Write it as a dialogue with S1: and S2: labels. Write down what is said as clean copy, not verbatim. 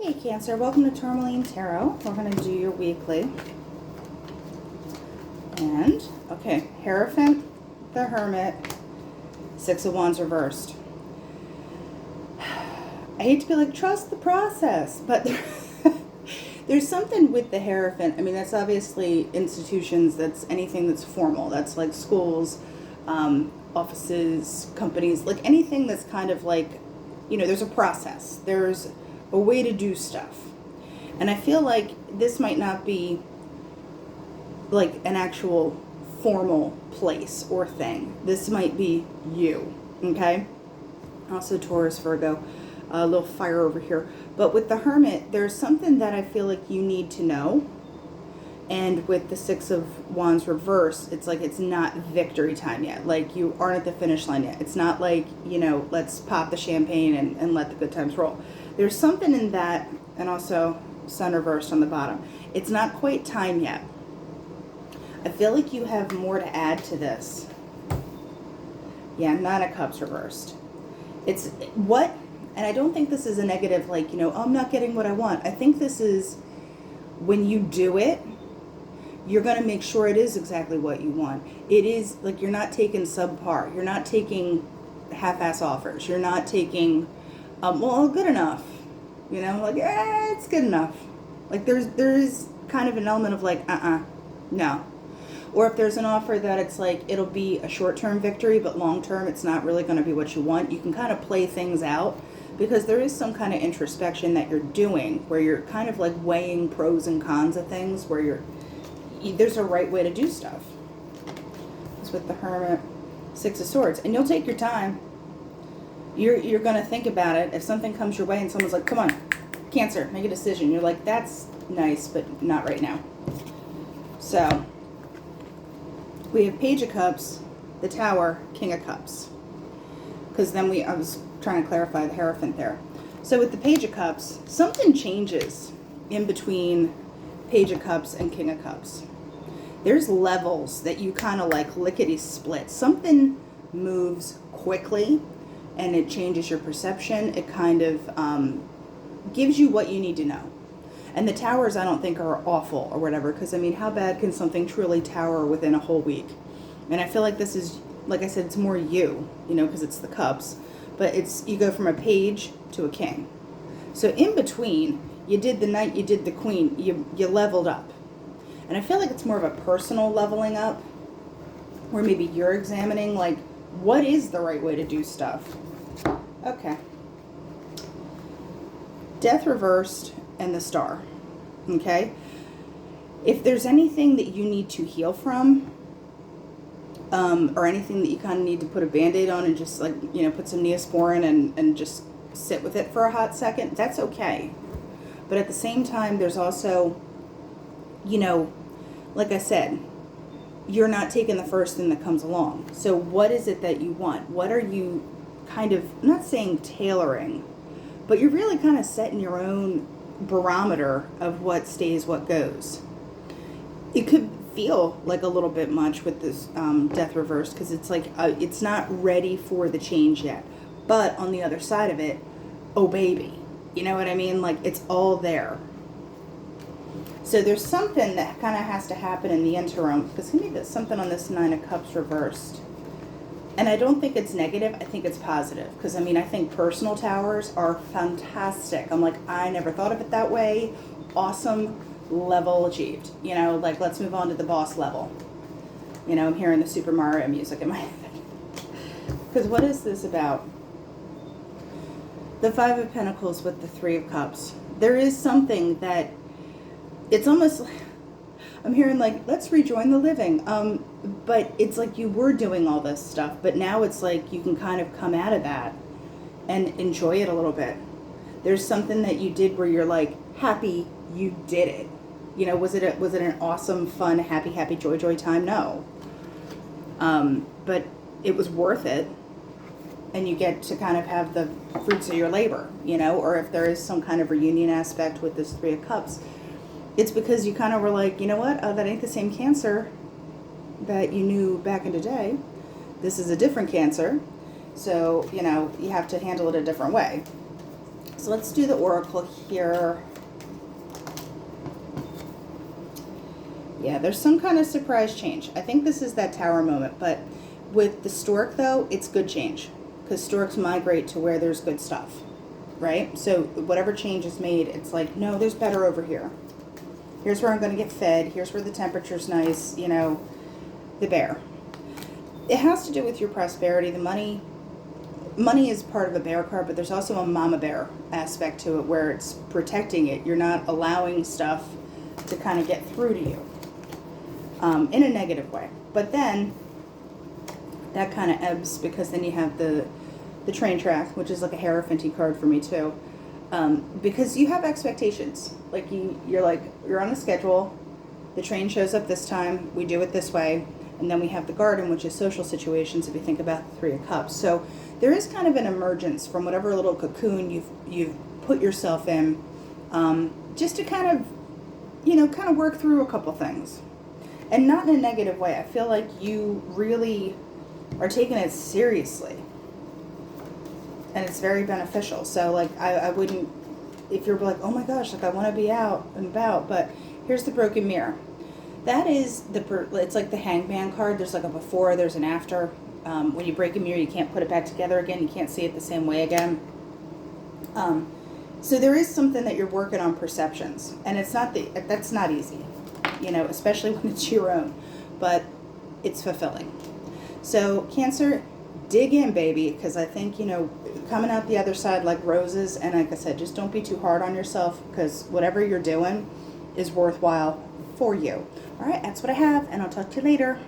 S1: Hey Cancer, welcome to Tourmaline Tarot. We're going to do your weekly. And, okay, Hierophant, the Hermit, Six of Wands reversed. I hate to be like, trust the process, but there's something with the Hierophant. I mean, that's obviously institutions, that's anything that's formal. That's like schools, offices, companies, like anything that's kind of like, you know, there's a process. There's a way to do stuff. And I feel like this might not be like an actual formal place or thing. This might be you, okay? Also Taurus, Virgo, a little fire over here. But with the Hermit, there's something that I feel like you need to know. And with the Six of Wands reverse, it's like it's not victory time yet. Like you aren't at the finish line yet. It's not like, you know, let's pop the champagne and let the good times roll. There's something in that, and also Sun reversed on the bottom. It's not quite time yet. I feel like you have more to add to this. Yeah, Nine of Cups reversed. It's what, and I don't think this is a negative, like, you know, oh, I'm not getting what I want. I think this is when you do it, you're going to make sure it is exactly what you want. It is like you're not taking subpar. You're not taking half-ass offers. You're not taking, well, good enough. You know, like, it's good enough. Like there is kind of an element of like, no. Or if there's an offer that it's like, it'll be a short-term victory, but long-term it's not really going to be what you want. You can kind of play things out because there is some kind of introspection that you're doing where you're kind of like weighing pros and cons of things where there's a right way to do stuff. It's with the Hermit, Six of Swords. And you'll take your time. You're going to think about it. If something comes your way and someone's like, come on, Cancer, make a decision. You're like, that's nice, but not right now. So, we have Page of Cups, the Tower, King of Cups. Because then I was trying to clarify the Hierophant there. So with the Page of Cups, something changes in between Page of Cups and King of Cups. There's levels that you kind of like lickety-split. Something moves quickly and it changes your perception. It kind of gives you what you need to know. And the towers I don't think are awful or whatever, because I mean, how bad can something truly tower within a whole week? And I feel like this is, like I said, it's more you know, because it's the cups. But it's, you go from a page to a king. So in between, you did the knight, you did the queen, you leveled up. And I feel like it's more of a personal leveling up, where maybe you're examining, like, what is the right way to do stuff? Okay. Death reversed and the Star. Okay? If there's anything that you need to heal from, or anything that you kind of need to put a Band-Aid on and just, like, you know, put some Neosporin and just sit with it for a hot second, that's okay. But at the same time, there's also, you know, like I said, you're not taking the first thing that comes along. So what is it that you want? What are you kind of, I'm not saying tailoring, but you're really kind of setting your own barometer of what stays, what goes. It could feel like a little bit much with this Death reversed, because it's like it's not ready for the change yet. But on the other side of it, oh baby, you know what I mean? Like it's all there. So there's something that kind of has to happen in the interim, because to me there's something on this Nine of Cups reversed. And I don't think it's negative, I think it's positive. Because I mean, I think personal towers are fantastic. I'm like, I never thought of it that way. Awesome, level achieved. You know, like let's move on to the boss level. You know, I'm hearing the Super Mario music in my head. Because what is this about? The Five of Pentacles with the Three of Cups. There is something that, it's almost, I'm hearing like, let's rejoin the living. But it's like you were doing all this stuff, but now it's like you can kind of come out of that and enjoy it a little bit. There's something that you did where you're like happy you did it. You know, was it an awesome, fun, happy, joy time? No. But it was worth it. And you get to kind of have the fruits of your labor, you know, or if there is some kind of reunion aspect with this Three of Cups, it's because you kind of were like, you know what, that ain't the same Cancer that you knew back in the day. This is a different Cancer. So, you know, you have to handle it a different way. So let's do the oracle here. Yeah, there's some kind of surprise change. I think this is that Tower moment, but with the stork though, it's good change because storks migrate to where there's good stuff, right? So whatever change is made, it's like, no, there's better over here. Here's where I'm going to get fed. Here's where the temperature's nice, you know, the bear. It has to do with your prosperity, the money. Money is part of a bear card, but there's also a mama bear aspect to it where it's protecting it. You're not allowing stuff to kind of get through to you in a negative way. But then that kind of ebbs because then you have the train track, which is like a Hierophanty card for me too. Because you have expectations. Like you're on a schedule. The train shows up this time. We do it this way. And then we have the garden, which is social situations, if you think about the Three of Cups. So there is kind of an emergence from whatever little cocoon you've put yourself in, just to kind of work through a couple things. And not in a negative way. I feel like you really are taking it seriously. And it's very beneficial. So like I wouldn't, if you're like, oh my gosh, like I want to be out and about, but here's the broken mirror. That is it's like the Hangman card. There's like a before, there's an after. When you break a mirror, you can't put it back together again. You can't see it the same way again. So there is something that you're working on perceptions, and that's not easy, you know, especially when it's your own, but it's fulfilling. So Cancer, dig in, baby, because I think, you know, coming out the other side like roses, and like I said, just don't be too hard on yourself because whatever you're doing is worthwhile for you. All right, that's what I have, and I'll talk to you later.